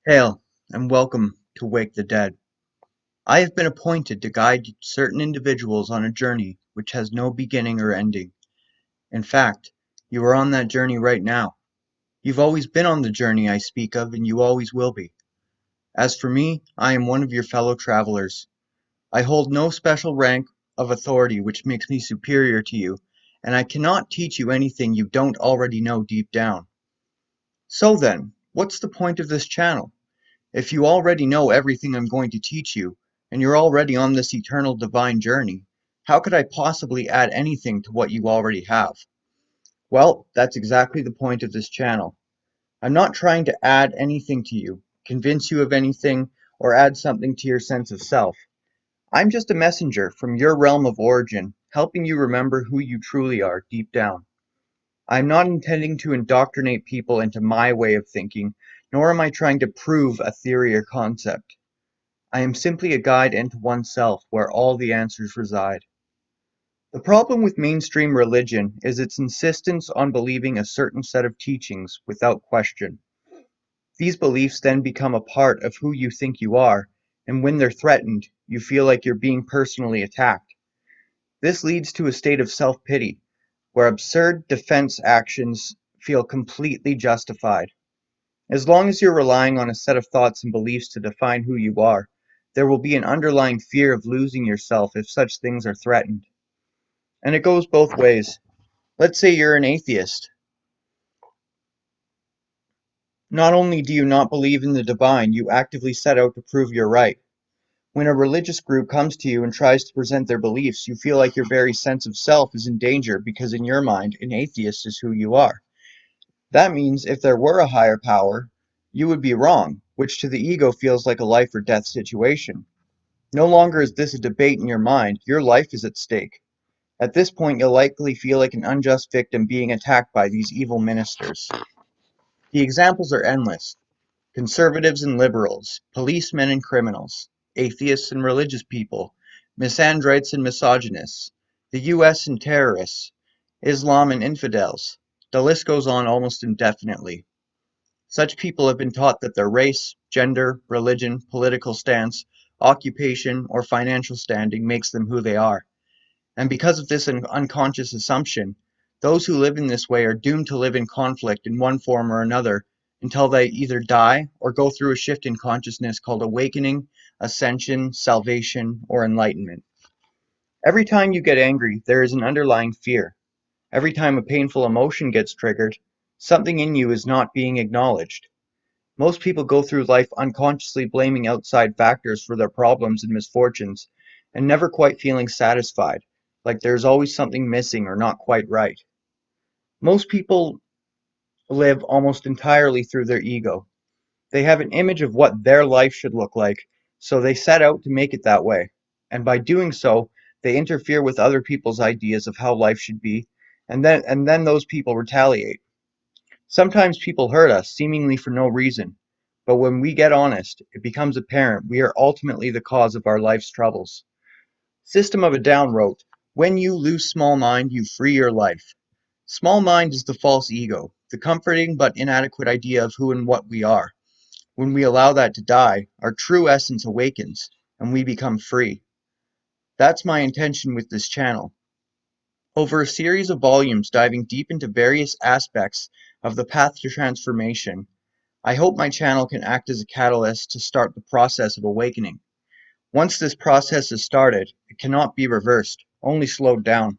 Hail, and welcome to Wake the Dead. I have been appointed to guide certain individuals on a journey which has no beginning or ending. In fact, you are on that journey right now. You've always been on the journey I speak of, and you always will be. As for me, I am one of your fellow travelers. I hold no special rank of authority which makes me superior to you, and I cannot teach you anything you don't already know deep down. So then, what's the point of this channel? If you already know everything I'm going to teach you, and you're already on this eternal divine journey, how could I possibly add anything to what you already have? Well, that's exactly the point of this channel. I'm not trying to add anything to you, convince you of anything, or add something to your sense of self. I'm just a messenger from your realm of origin, helping you remember who you truly are deep down. I'm not intending to indoctrinate people into my way of thinking, nor am I trying to prove a theory or concept. I am simply a guide into oneself where all the answers reside. The problem with mainstream religion is its insistence on believing a certain set of teachings without question. These beliefs then become a part of who you think you are, and when they're threatened, you feel like you're being personally attacked. This leads to a state of self-pity, where absurd defense actions feel completely justified. As long as you're relying on a set of thoughts and beliefs to define who you are, there will be an underlying fear of losing yourself if such things are threatened. And it goes both ways. Let's say you're an atheist. Not only do you not believe in the divine, you actively set out to prove you're right. When a religious group comes to you and tries to present their beliefs, you feel like your very sense of self is in danger because in your mind, an atheist is who you are. That means if there were a higher power, you would be wrong, which to the ego feels like a life or death situation. No longer is this a debate in your mind, your life is at stake. At this point, you'll likely feel like an unjust victim being attacked by these evil ministers. The examples are endless. Conservatives and liberals, policemen and criminals, atheists and religious people, misandrites and misogynists, the US and terrorists, Islam and infidels. The list goes on almost indefinitely. Such people have been taught that their race, gender, religion, political stance, occupation, or financial standing makes them who they are. And because of this unconscious assumption, those who live in this way are doomed to live in conflict in one form or another until they either die or go through a shift in consciousness called awakening, ascension, salvation, or enlightenment. Every time you get angry, there is an underlying fear. Every time a painful emotion gets triggered, something in you is not being acknowledged. Most people go through life unconsciously blaming outside factors for their problems and misfortunes, and never quite feeling satisfied, like there's always something missing or not quite right. Most people live almost entirely through their ego. They have an image of what their life should look like, so they set out to make it that way. And by doing so, they interfere with other people's ideas of how life should be, and then those people retaliate. Sometimes people hurt us, seemingly for no reason, but when we get honest, it becomes apparent we are ultimately the cause of our life's troubles. System of a Down wrote, "When you lose small mind, you free your life." Small mind is the false ego, the comforting but inadequate idea of who and what we are. When we allow that to die, our true essence awakens, and we become free. That's my intention with this channel. Over a series of volumes diving deep into various aspects of the path to transformation, I hope my channel can act as a catalyst to start the process of awakening. Once this process is started, it cannot be reversed, only slowed down.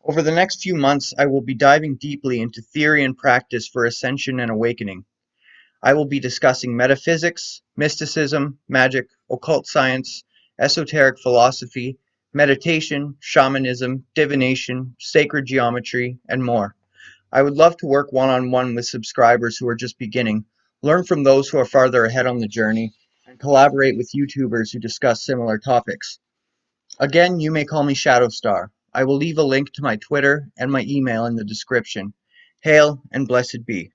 Over the next few months, I will be diving deeply into theory and practice for ascension and awakening. I will be discussing metaphysics, mysticism, magic, occult science, esoteric philosophy, meditation, shamanism, divination, sacred geometry, and more. I would love to work one-on-one with subscribers who are just beginning, learn from those who are farther ahead on the journey, and collaborate with YouTubers who discuss similar topics. Again, you may call me Shadowstar. I will leave a link to my Twitter and my email in the description. Hail and blessed be.